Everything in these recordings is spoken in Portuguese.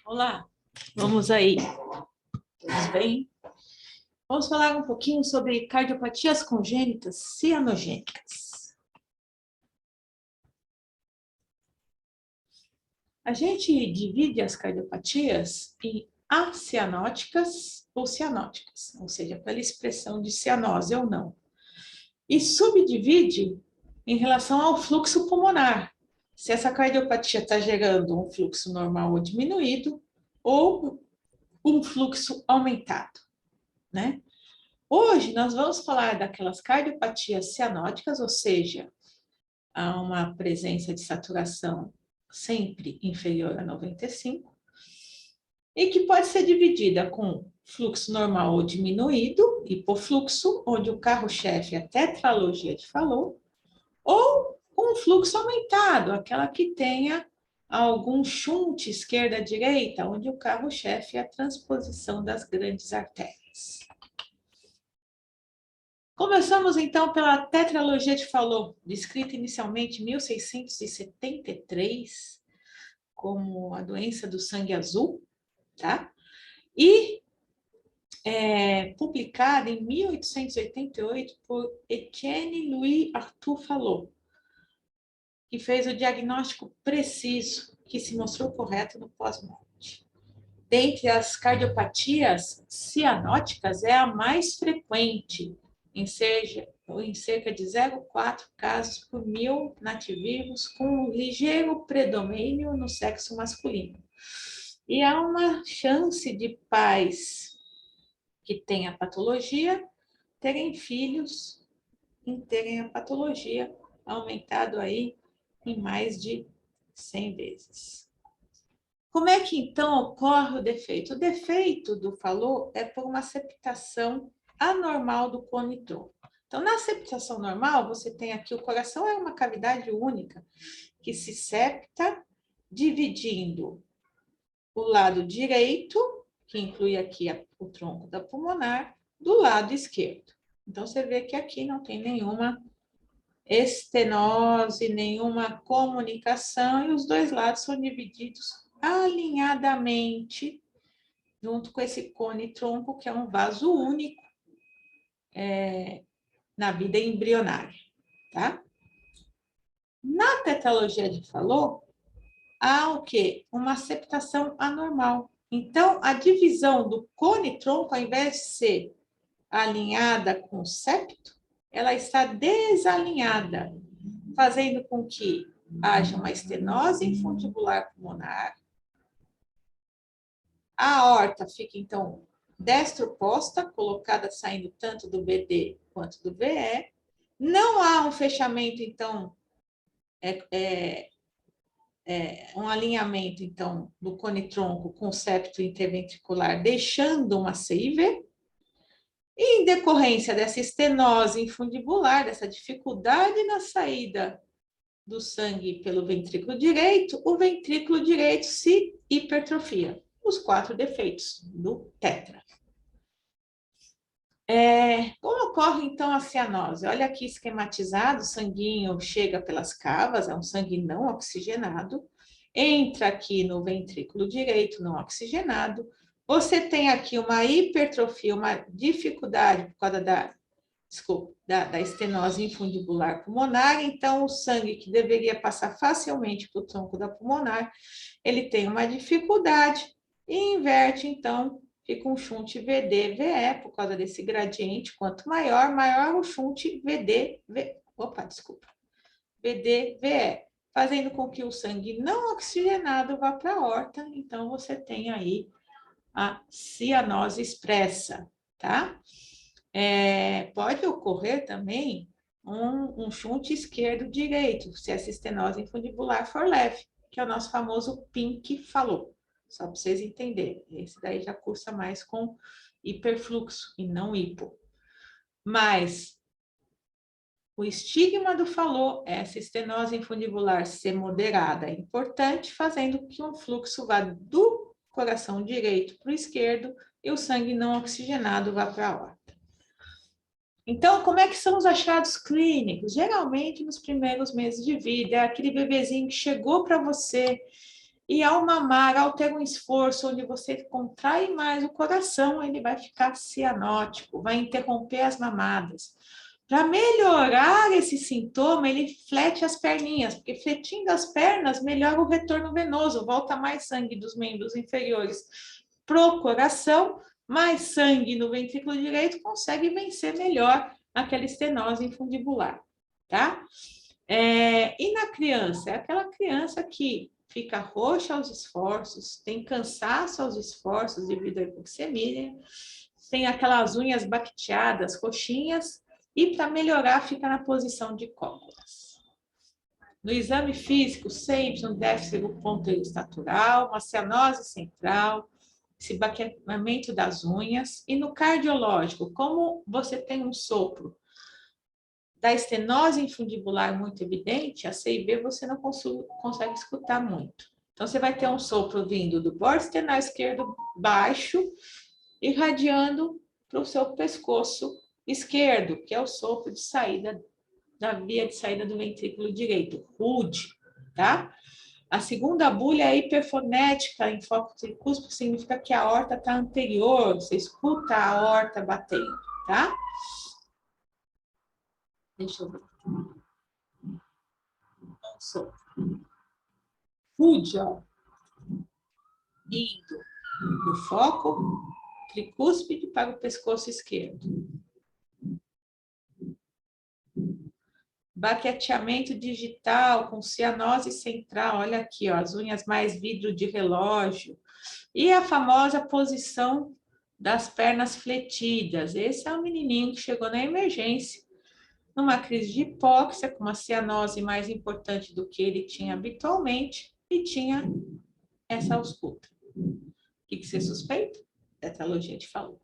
Olá, vamos aí. Tudo bem? Vamos falar um pouquinho sobre cardiopatias congênitas cianogênicas. A gente divide as cardiopatias em acianóticas ou cianóticas, ou seja, pela expressão de cianose ou não. E subdivide em relação ao fluxo pulmonar. Se essa cardiopatia está gerando um fluxo normal ou diminuído, ou um fluxo aumentado, né? Hoje nós vamos falar daquelas cardiopatias cianóticas, ou seja, há uma presença de saturação sempre inferior a 95, e que pode ser dividida com fluxo normal ou diminuído, hipofluxo, onde o carro-chefe é a tetralogia de Fallot, ou um fluxo aumentado, aquela que tenha algum shunt esquerda-direita, onde o carro-chefe é a transposição das grandes artérias. Começamos, então, pela tetralogia de Fallot, descrita inicialmente em 1673, como a doença do sangue azul, tá? E publicada em 1888 por Etienne Louis Arthur Fallot, que fez o diagnóstico preciso, que se mostrou correto no pós-morte. Dentre as cardiopatias cianóticas, é a mais frequente, em cerca de 0,4 casos por 1.000 nativos, com ligeiro predomínio no sexo masculino. E há uma chance de pais que têm a patologia terem filhos e terem a patologia aumentado aí em mais de 100 vezes. Como é que, então, ocorre o defeito? O defeito do Fallot é por uma septação anormal do cone tronco. Então, na septação normal, você tem aqui, o coração é uma cavidade única, que se septa dividindo o lado direito, que inclui aqui o tronco da pulmonar, do lado esquerdo. Então, você vê que aqui não tem nenhuma estenose, nenhuma comunicação, e os dois lados são divididos alinhadamente, junto com esse cone-tronco, que é um vaso único na vida embrionária, tá? Na tetralogia de Fallot, há o quê? Uma septação anormal. Então, a divisão do cone-tronco, ao invés de ser alinhada com o septo, ela está desalinhada, fazendo com que haja uma estenose infundibular pulmonar. A aorta fica, então, destroposta, colocada saindo tanto do BD quanto do VE. Não há um fechamento, então, um alinhamento, então, do cone-tronco com o septo interventricular, deixando uma CIV. E, em decorrência dessa estenose infundibular, dessa dificuldade na saída do sangue pelo ventrículo direito, o ventrículo direito se hipertrofia. Os 4 defeitos do tetra. Como ocorre, então, a cianose? Olha aqui esquematizado, o sanguinho chega pelas cavas, é um sangue não oxigenado, entra aqui no ventrículo direito não oxigenado, você tem aqui uma hipertrofia, uma dificuldade por causa da estenose infundibular pulmonar, então o sangue que deveria passar facilmente para o tronco da pulmonar, ele tem uma dificuldade e inverte, então, fica um shunt VD-VE, por causa desse gradiente, quanto maior, maior o shunt VD-VE, VD-VE, fazendo com que o sangue não oxigenado vá para a aorta, então você tem aí a cianose expressa, tá? Pode ocorrer também um shunt esquerdo-direito, se essa estenose infundibular for leve, que é o nosso famoso Pink Fallot. Só para vocês entenderem. Esse daí já cursa mais com hiperfluxo e não hipo. Mas o estigma do Fallot é essa estenose infundibular ser moderada, é importante, fazendo que um fluxo vá do coração direito para o esquerdo e o sangue não oxigenado vá para a aorta. Então, como é que são os achados clínicos? Geralmente, nos primeiros meses de vida, é aquele bebezinho que chegou para você E ao mamar, ao ter um esforço onde você contrai mais o coração, ele vai ficar cianótico, vai interromper as mamadas. Para melhorar esse sintoma, ele flete as perninhas, porque fletindo as pernas melhora o retorno venoso, volta mais sangue dos membros inferiores pro coração, mais sangue no ventrículo direito, consegue vencer melhor aquela estenose infundibular, tá? E na criança? É aquela criança que fica roxa aos esforços, tem cansaço aos esforços devido à hipoxemia, tem aquelas unhas baqueteadas, roxinhas, e para melhorar fica na posição de cócoras. No exame físico, sempre um déficit do ponto estatural, uma cianose central, esse baqueamento das unhas. E no cardiológico, como você tem um sopro da estenose infundibular muito evidente, a C e B você não consegue escutar muito. Então, você vai ter um sopro vindo do bordo esternal esquerdo baixo, irradiando para o seu pescoço esquerdo, que é o sopro de saída da via de saída do ventrículo direito, RUD, tá? A segunda bulha é hiperfonética em foco tricúspide, significa que a aorta está anterior, você escuta a aorta batendo, tá? Deixa eu ver. RUD, ó, indo do foco tricúspide para o pescoço esquerdo. Baqueteamento digital com cianose central, olha aqui, ó, as unhas mais vidro de relógio. E a famosa posição das pernas fletidas. Esse é o menininho que chegou na emergência, numa crise de hipóxia, com uma cianose mais importante do que ele tinha habitualmente, e tinha essa ausculta. O que você suspeita? Tetralogia de Fallot.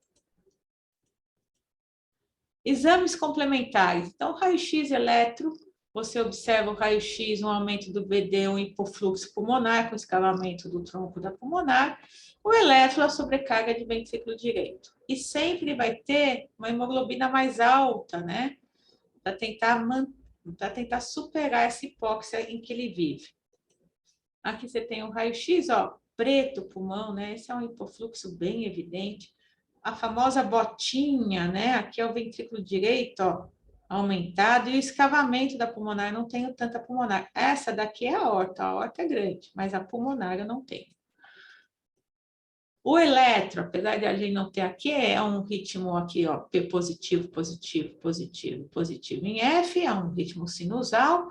Exames complementares. Então, raio-x eletro, você observa o raio-x, um aumento do BD, um hipofluxo pulmonar, com escavamento do tronco da pulmonar. O eletro, a sobrecarga de ventrículo direito. E sempre vai ter uma hemoglobina mais alta, né? Para tentar superar essa hipóxia em que ele vive. Aqui você tem o raio-x, ó, preto pulmão, né? Esse é um hipofluxo bem evidente. A famosa botinha, né? Aqui é o ventrículo direito, ó, aumentado, e o escavamento da pulmonar, não tenho tanta pulmonar. Essa daqui é a aorta é grande, mas a pulmonar eu não tenho. O eletro, apesar de a gente não ter aqui, é um ritmo aqui, ó, P positivo, positivo, positivo, positivo em F, é um ritmo sinusal,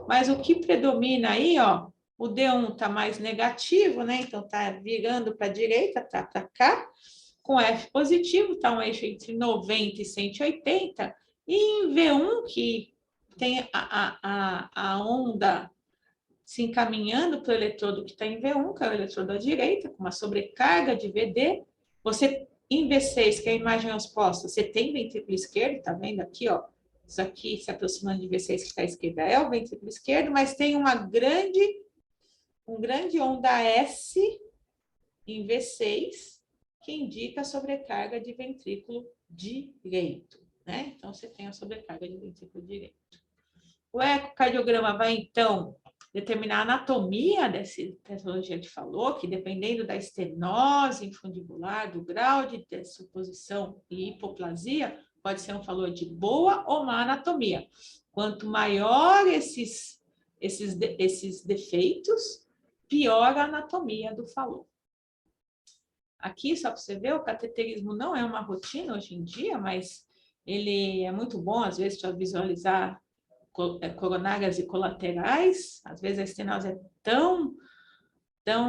mas o que predomina aí, ó, o D1 tá mais negativo, né? Então tá virando para a direita, tá para cá, com F positivo, tá um eixo entre 90 e 180, e em V1, que tem a onda se encaminhando para o eletrodo que está em V1, que é o eletrodo à direita, com uma sobrecarga de VD. Você, em V6, que é a imagem exposta, você tem ventrículo esquerdo, tá vendo aqui, ó? Isso aqui se aproximando de V6 que está à esquerda é o ventrículo esquerdo, mas tem um grande onda S em V6, que indica a sobrecarga de ventrículo direito, né? Então, você tem a sobrecarga de ventrículo direito. O ecocardiograma vai, então, determinar a anatomia dessa tetralogia de Fallot, que dependendo da estenose infundibular, do grau de dessuposição e hipoplasia, pode ser um Fallot de boa ou má anatomia. Quanto maior esses defeitos, pior a anatomia do Fallot. Aqui, só para você ver, o cateterismo não é uma rotina hoje em dia, mas ele é muito bom, às vezes, para visualizar coronárias e colaterais. Às vezes a estenose é tão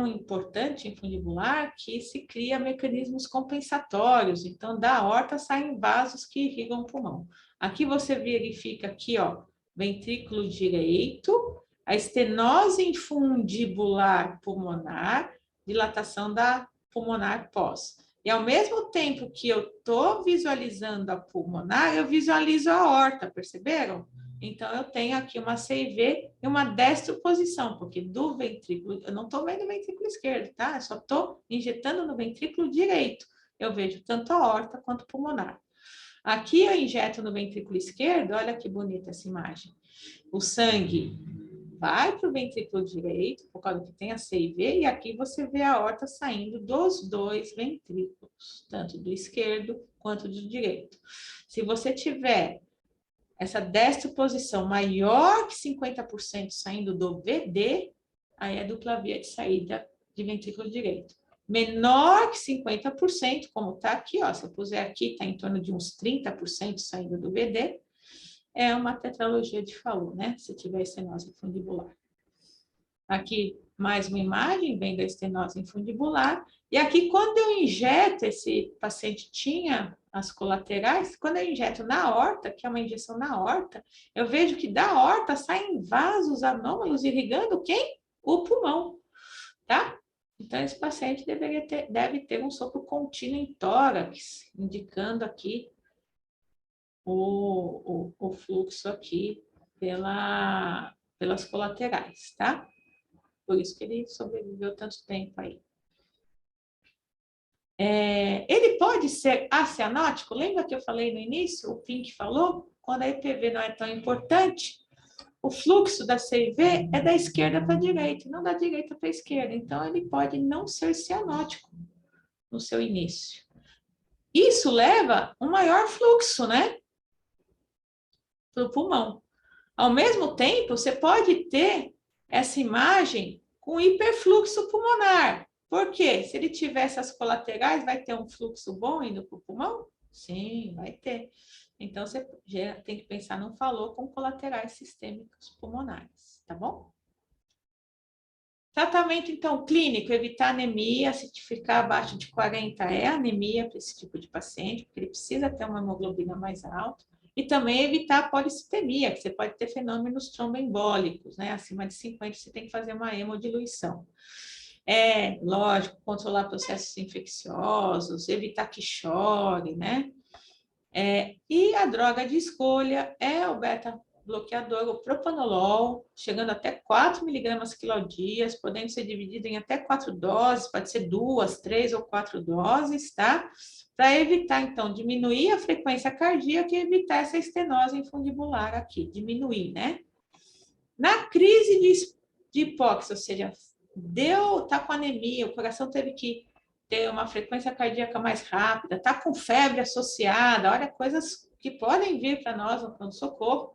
importante em fundibular que se cria mecanismos compensatórios. Então, da aorta saem vasos que irrigam o pulmão. Aqui você verifica aqui, ó, ventrículo direito, a estenose infundibular pulmonar, dilatação da pulmonar pós. E ao mesmo tempo que eu estou visualizando a pulmonar, eu visualizo a aorta, perceberam? Então, eu tenho aqui uma CIV e uma destroposição, porque do ventrículo, eu não estou vendo o ventrículo esquerdo, tá? Eu só estou injetando no ventrículo direito. Eu vejo tanto a aorta quanto pulmonar. Aqui eu injeto no ventrículo esquerdo, olha que bonita essa imagem. O sangue vai para o ventrículo direito, por causa que tem a C e V, e aqui você vê a aorta saindo dos dois ventrículos, tanto do esquerdo quanto do direito. Se você tiver essa destroposição maior que 50% saindo do VD, aí é dupla via de saída de ventrículo direito. Menor que 50%, como está aqui, ó, se eu puser aqui, está em torno de uns 30% saindo do VD, é uma tetralogia de Fallot, né? Se tiver estenose fundibular. Aqui, mais uma imagem, vem da estenose fundibular. E aqui, quando eu injeto, esse paciente tinha as colaterais, quando eu injeto na aorta, que é uma injeção na aorta, eu vejo que da aorta saem vasos anômalos irrigando quem? O pulmão, tá? Então, esse paciente deve ter um sopro contínuo em tórax, indicando aqui o fluxo aqui pelas colaterais, tá? Por isso que ele sobreviveu tanto tempo aí. Ele pode ser acianótico? Lembra que eu falei no início? O Pink falou? Quando a EPV não é tão importante, o fluxo da CIV é da esquerda para a direita, não da direita para a esquerda. Então, ele pode não ser cianótico no seu início. Isso leva um maior fluxo, né? Para o pulmão. Ao mesmo tempo, você pode ter essa imagem com hiperfluxo pulmonar. Por quê? Se ele tiver essas colaterais, vai ter um fluxo bom indo para o pulmão? Sim, vai ter. Então, você já tem que pensar no Fallot com colaterais sistêmicos pulmonares, tá bom? Tratamento, então, clínico, evitar anemia, se ficar abaixo de 40 é anemia para esse tipo de paciente, porque ele precisa ter uma hemoglobina mais alta. E também evitar a policitemia, que você pode ter fenômenos tromboembólicos, né? Acima de 50, você tem que fazer uma hemodiluição. Lógico, controlar processos infecciosos, evitar que chore, né? E a droga de escolha é o beta-bloqueador, o propanolol, chegando até 4 miligramas quilo ao dia, podendo ser dividido em até 4 doses, pode ser 2, 3 ou 4 doses, tá? Para evitar, então, diminuir a frequência cardíaca e evitar essa estenose infundibular aqui, diminuir, né? Na crise de hipóxia, ou seja, tá com anemia, o coração teve que ter uma frequência cardíaca mais rápida, tá com febre associada, olha, coisas que podem vir para nós no pronto-socorro.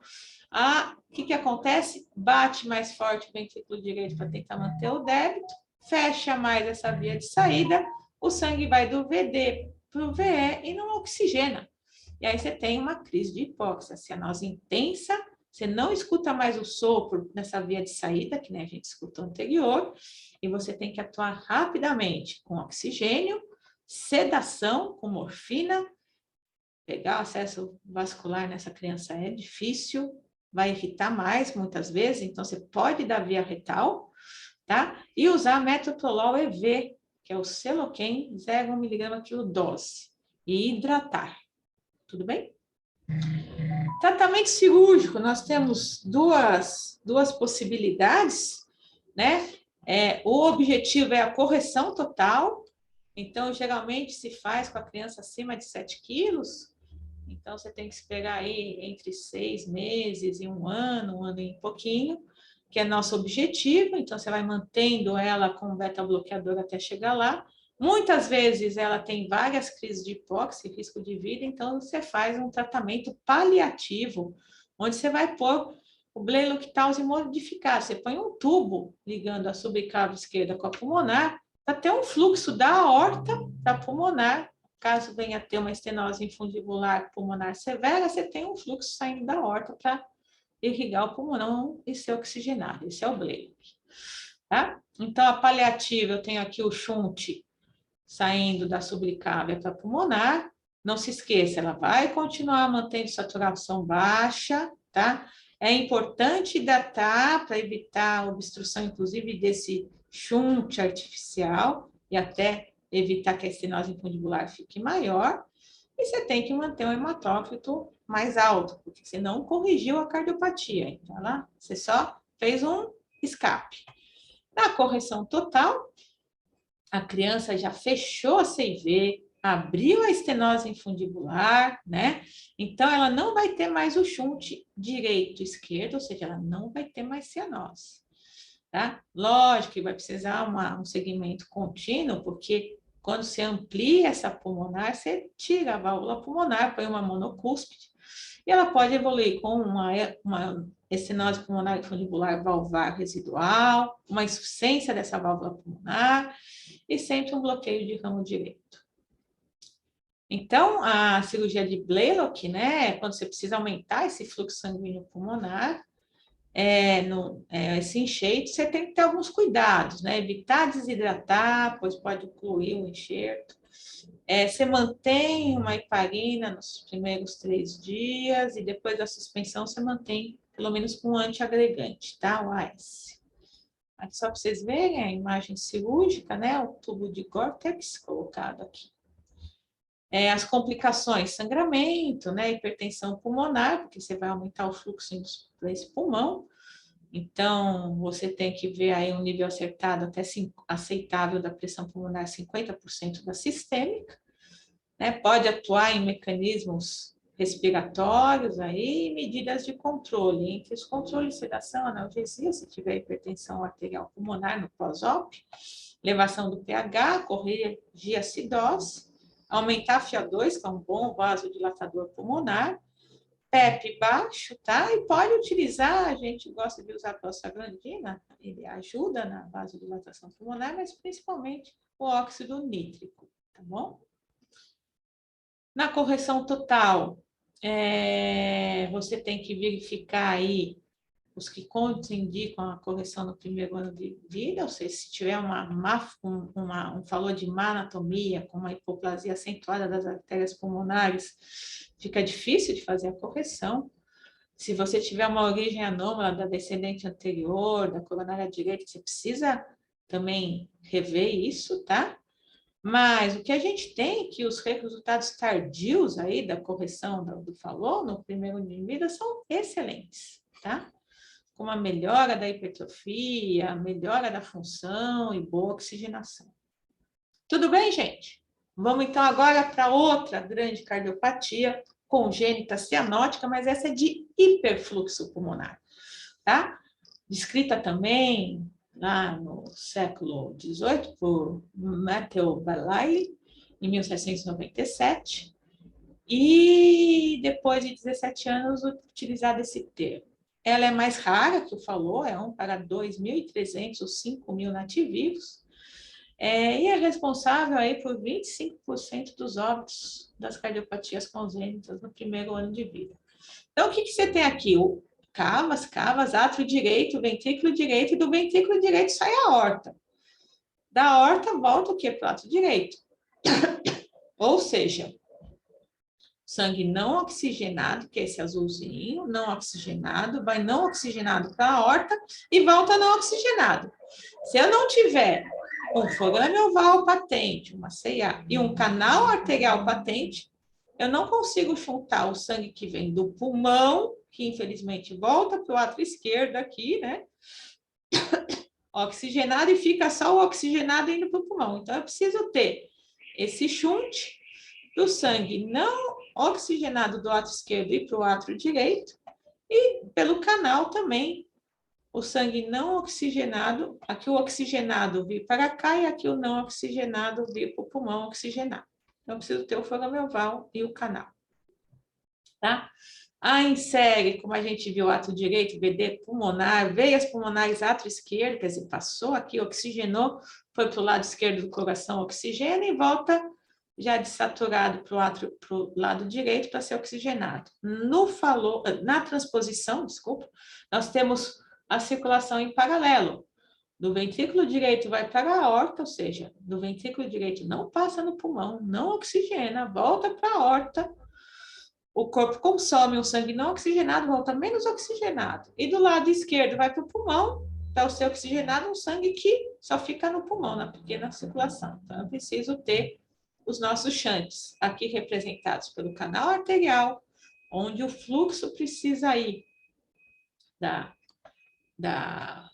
O que acontece? Bate mais forte o ventrículo direito para tentar manter o débito, fecha mais essa via de saída, o sangue vai do VD para o VE e não oxigena. E aí você tem uma crise de hipóxia, cianose intensa, você não escuta mais o sopro nessa via de saída, que a gente escutou anterior, e você tem que atuar rapidamente com oxigênio, sedação com morfina. Pegar o acesso vascular nessa criança é difícil, vai irritar mais muitas vezes, então você pode dar via retal, tá? E usar metoprolol EV, que é o Seloken 0,1 mg quilo dose, e hidratar. Tudo bem? Tratamento cirúrgico, nós temos duas possibilidades, né? O objetivo é a correção total, então, geralmente se faz com a criança acima de 7 quilos, então você tem que esperar aí entre 6 meses e um ano e pouquinho, que é nosso objetivo, então você vai mantendo ela com beta-bloqueador até chegar lá. Muitas vezes ela tem várias crises de hipóxia e risco de vida, então você faz um tratamento paliativo, onde você vai pôr o bleiloctase modificado. Você põe um tubo ligando a subclave esquerda com a pulmonar para ter um fluxo da aorta para a pulmonar. Caso venha a ter uma estenose infundibular pulmonar severa, você tem um fluxo saindo da aorta para irrigar o pulmão e ser oxigenado. Esse é o Blake. Tá? Então, a paliativa, eu tenho aqui o shunt saindo da subclávia para pulmonar. Não se esqueça, ela vai continuar mantendo saturação baixa, tá? É importante hidratar para evitar a obstrução, inclusive, desse shunt artificial e até evitar que a estenose infundibular fique maior. E você tem que manter o hematócrito mais alto, porque você não corrigiu a cardiopatia. Então, você só fez um escape. Na correção total, a criança já fechou a CIV, abriu a estenose infundibular, né? Então, ela não vai ter mais o shunt direito-esquerdo, ou seja, ela não vai ter mais cianose, tá? Lógico que vai precisar um segmento contínuo, porque quando você amplia essa pulmonar, você tira a válvula pulmonar, põe uma monocúspide, e ela pode evoluir com uma estenose pulmonar infundibular valvar residual, uma insuficiência dessa válvula pulmonar, e sempre um bloqueio de ramo direito. Então, a cirurgia de Blalock, né, quando você precisa aumentar esse fluxo sanguíneo pulmonar, esse enxerto, você tem que ter alguns cuidados, né? Evitar desidratar, pois pode ocluir o enxerto. Você mantém uma heparina nos primeiros 3 dias e depois da suspensão você mantém pelo menos com um antiagregante, tá? O AS. Aqui só para vocês verem a imagem cirúrgica, né? O tubo de Gore-Tex colocado aqui. As complicações, sangramento, né, hipertensão pulmonar, porque você vai aumentar o fluxo para esse pulmão. Então, você tem que ver aí um nível acertado até aceitável da pressão pulmonar, 50% da sistêmica. Né? Pode atuar em mecanismos respiratórios aí, medidas de controle, entre os controles, sedação, analgesia, se tiver hipertensão arterial pulmonar no pós-op, elevação do pH, corrigir a acidose, aumentar a FiO2, que é um bom vasodilatador pulmonar, PEP baixo, tá? E pode utilizar, a gente gosta de usar a prostaglandina, ele ajuda na vasodilatação pulmonar, mas principalmente o óxido nítrico, tá bom? Na correção total, você tem que verificar aí os que contraindicam a correção no primeiro ano de vida, ou seja, se tiver um falou de má anatomia, com uma hipoplasia acentuada das artérias pulmonares, fica difícil de fazer a correção. Se você tiver uma origem anômala da descendente anterior, da coronária direita, você precisa também rever isso, tá? Mas o que a gente tem é que os resultados tardios aí da correção do falou no primeiro ano de vida são excelentes, tá? Com uma melhora da hipertrofia, melhora da função e boa oxigenação. Tudo bem, gente? Vamos então agora para outra grande cardiopatia congênita cianótica, mas essa é de hiperfluxo pulmonar, tá? Descrita também lá no século XVIII por Matthew Bailey, em 1797, e depois de 17 anos utilizado esse termo. Ela é mais rara, que o falou, é 1 para 2.300 ou 5.000 nativos, e é responsável aí por 25% dos óbitos das cardiopatias congênitas no primeiro ano de vida. Então, o que você tem aqui? O cavas, átrio direito, ventrículo direito, e do ventrículo direito sai a aorta. Da aorta volta o quê? Para o átrio direito. Ou seja, sangue não oxigenado, que é esse azulzinho, não oxigenado, vai não oxigenado para a aorta e volta não oxigenado. Se eu não tiver um forame oval patente, uma CIA e um canal arterial patente, eu não consigo juntar o sangue que vem do pulmão, que infelizmente volta para o átrio esquerdo aqui, né? Oxigenado, e fica só o oxigenado indo para o pulmão. Então, eu preciso ter esse shunt do sangue não oxigenado do átrio esquerdo e para o átrio direito, e pelo canal também o sangue não oxigenado, aqui o oxigenado vir para cá e aqui o não oxigenado vir para o pulmão oxigenado. Então, eu preciso ter o forame oval e o canal. Tá? Insere, como a gente viu, o átrio direito, VD pulmonar, veias pulmonares átrio esquerdo, quer dizer, passou aqui, oxigenou, foi para o lado esquerdo do coração, oxigena e volta já desaturado para o lado direito para ser oxigenado. Na transposição, desculpa, nós temos a circulação em paralelo. Do ventrículo direito vai para a aorta, ou seja, do ventrículo direito não passa no pulmão, não oxigena, volta para a aorta. O corpo consome o sangue não oxigenado, volta menos oxigenado. E do lado esquerdo vai para o pulmão, para o ser oxigenado, um sangue que só fica no pulmão, na pequena circulação. Então, eu preciso ter os nossos shunts, aqui representados pelo canal arterial, onde o fluxo precisa ir da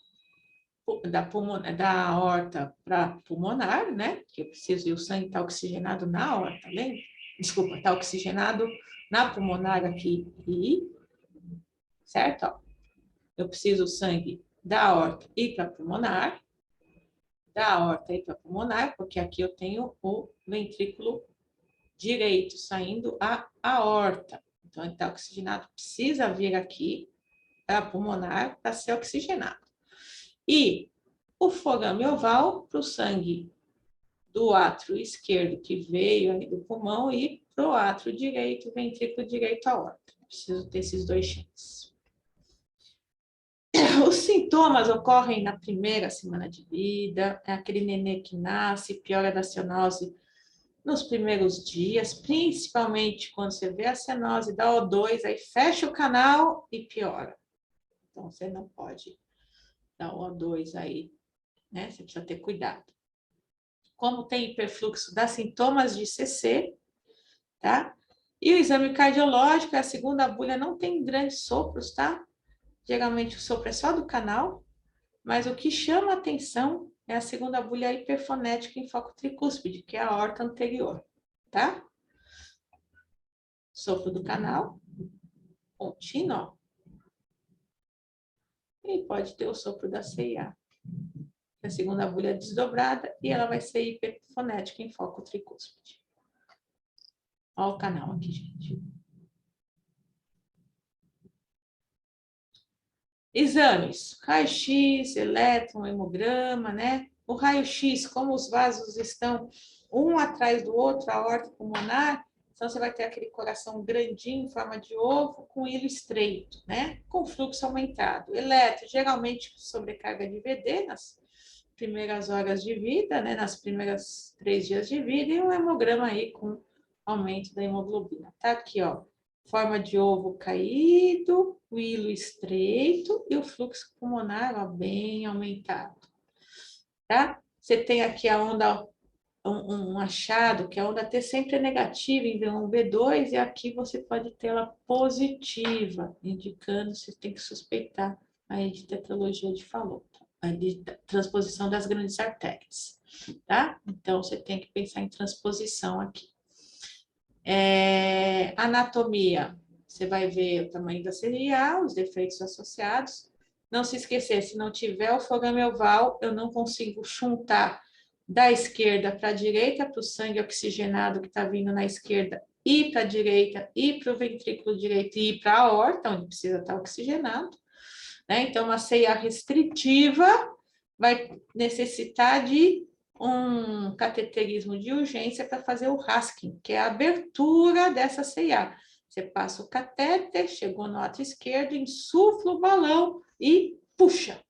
da aorta para pulmonar, né? Que eu preciso e o sangue está oxigenado na aorta, lembra? Desculpa, está oxigenado na pulmonar aqui e, certo? Ó, eu preciso o sangue da aorta ir para pulmonar, da aorta ir para pulmonar, porque aqui eu tenho o ventrículo direito saindo a aorta. Então, ele está oxigenado, precisa vir aqui para pulmonar para ser oxigenado. E o forame oval para o sangue do átrio esquerdo que veio aí do pulmão e para o átrio direito, ventrículo direito aorta. Preciso ter esses dois genes. Os sintomas ocorrem na primeira semana de vida, é aquele nenê que nasce, piora da cianose nos primeiros dias, principalmente quando você vê a cianose da O2, aí fecha o canal e piora. Então, você não pode dar O2 aí, né? Você precisa ter cuidado. Como tem hiperfluxo, dá sintomas de CC, tá? E o exame cardiológico, a segunda agulha não tem grandes sopros, tá? Geralmente o sopro é só do canal, mas o que chama a atenção é a segunda agulha hiperfonética em foco tricúspide, que é a aorta anterior, tá? Sopro do canal, contínuo. E pode ter o sopro da CIA. A segunda agulha é desdobrada e ela vai ser hiperfonética em foco tricúspide. Olha o canal aqui, gente. Exames, raio-x, elétron, hemograma, né? O raio-x, como os vasos estão um atrás do outro, a aorta pulmonar, então você vai ter aquele coração grandinho, em forma de ovo, com hilo estreito, né? Com fluxo aumentado. Eletro, geralmente sobrecarga de VD nas primeiras horas de vida, né? Nas primeiras 3 dias de vida, e um hemograma aí com aumento da hemoglobina. Tá aqui, ó. Forma de ovo caído, o hilo estreito e o fluxo pulmonar ó, bem aumentado, tá? Você tem aqui a onda, um achado, que a onda T sempre é negativa em V1, V2, e aqui você pode tê-la positiva, indicando você tem que suspeitar aí de tetralogia de Fallot, de transposição das grandes artérias, tá? Então, você tem que pensar em transposição aqui. Anatomia, você vai ver o tamanho da CIA, os defeitos associados. Não se esquecer, se não tiver o forame oval, eu não consigo chuntar da esquerda para a direita, para o sangue oxigenado que está vindo na esquerda, e para a direita, e para o ventrículo direito, e para a aorta, onde precisa estar oxigenado. Né? Então, uma CIA restritiva vai necessitar de um cateterismo de urgência para fazer o Haskin, que é a abertura dessa CIA. Você passa o catéter, chegou no átrio esquerdo, insufla o balão e puxa.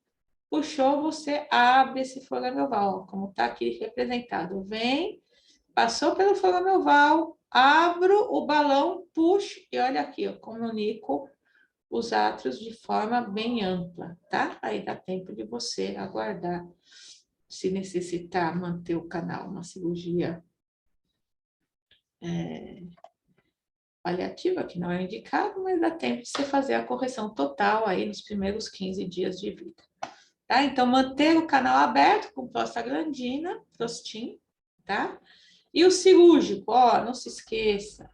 Puxou, você abre esse forame oval, como está aqui representado. Vem, passou pelo forame oval, abro o balão, puxo e olha aqui, eu comunico os átrios de forma bem ampla, tá? Aí dá tempo de você aguardar, se necessitar manter o canal, uma cirurgia paliativa, que não é indicado, mas dá tempo de você fazer a correção total aí nos primeiros 15 dias de vida. Tá? Então, manter o canal aberto com prostaglandina, prostin, tá? E o cirúrgico, ó, não se esqueça,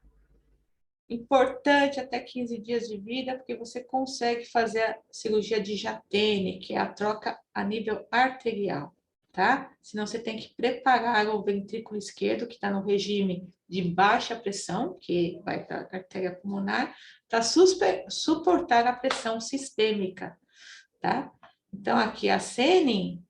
importante até 15 dias de vida, porque você consegue fazer a cirurgia de Jatene, que é a troca a nível arterial, tá? Senão você tem que preparar o ventrículo esquerdo, que está no regime de baixa pressão, que vai para a artéria pulmonar, para suportar a pressão sistêmica, tá? Então, aqui a Senin,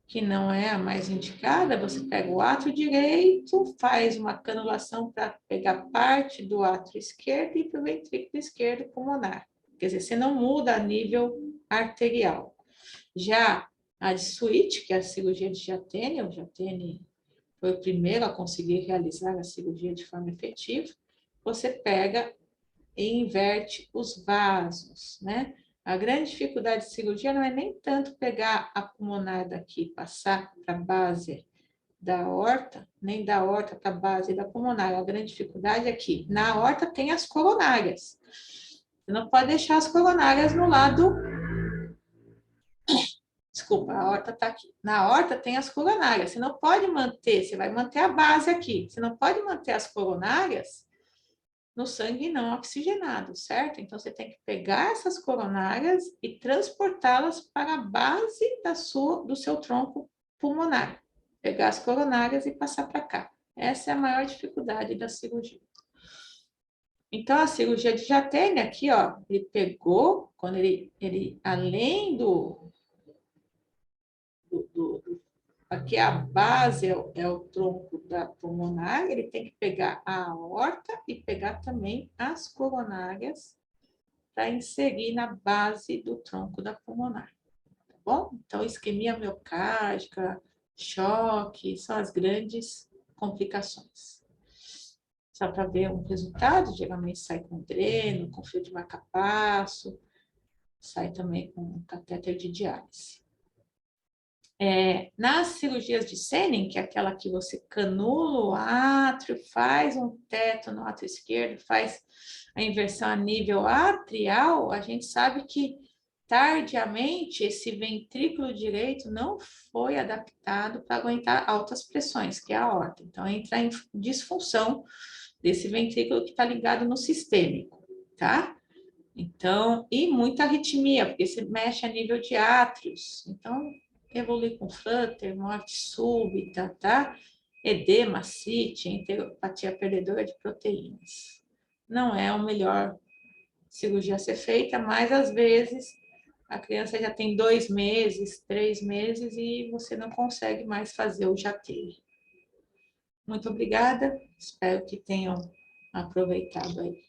que não é a mais indicada, você pega o átrio direito, faz uma canulação para pegar parte do átrio esquerdo e para o ventrículo esquerdo pulmonar. Quer dizer, você não muda a nível arterial. Já a de Sweet, que é a cirurgia de Jatene, o Jatene foi o primeiro a conseguir realizar a cirurgia de forma efetiva, você pega e inverte os vasos, né? A grande dificuldade de cirurgia não é nem tanto pegar a pulmonar daqui, passar para a base da aorta, nem da aorta para a base da pulmonar. A grande dificuldade é que na aorta tem as coronárias. Você não pode deixar as coronárias no lado desculpa, a aorta está aqui. Na aorta tem as coronárias. Você não pode manter, você vai manter a base aqui. Você não pode manter as coronárias no sangue não oxigenado, certo? Então, você tem que pegar essas coronárias e transportá-las para a base do seu tronco pulmonar. Pegar as coronárias e passar para cá. Essa é a maior dificuldade da cirurgia. Então, a cirurgia de Jatene aqui, ó, ele pegou, quando ele além aqui a base é o tronco da pulmonar, ele tem que pegar a aorta e pegar também as coronárias para inserir na base do tronco da pulmonar, tá bom? Então, isquemia miocárdica, choque, são as grandes complicações. Só para ver um resultado, geralmente sai com dreno, com fio de marca-passo, sai também com catéter de diálise. Nas cirurgias de Senning, que é aquela que você canula o átrio, faz um teto no átrio esquerdo, faz a inversão a nível atrial, a gente sabe que tardiamente esse ventrículo direito não foi adaptado para aguentar altas pressões, que é a aorta. Então, entra em disfunção desse ventrículo que está ligado no sistêmico, tá? Então, e muita arritmia, porque se mexe a nível de átrios. Então, evolui com flutter, morte súbita, tá? Edema, cite, enteropatia perdedora de proteínas. Não é a melhor cirurgia a ser feita, mas às vezes a criança já tem 2 meses, 3 meses e você não consegue mais fazer o jateio. Muito obrigada, espero que tenham aproveitado aí.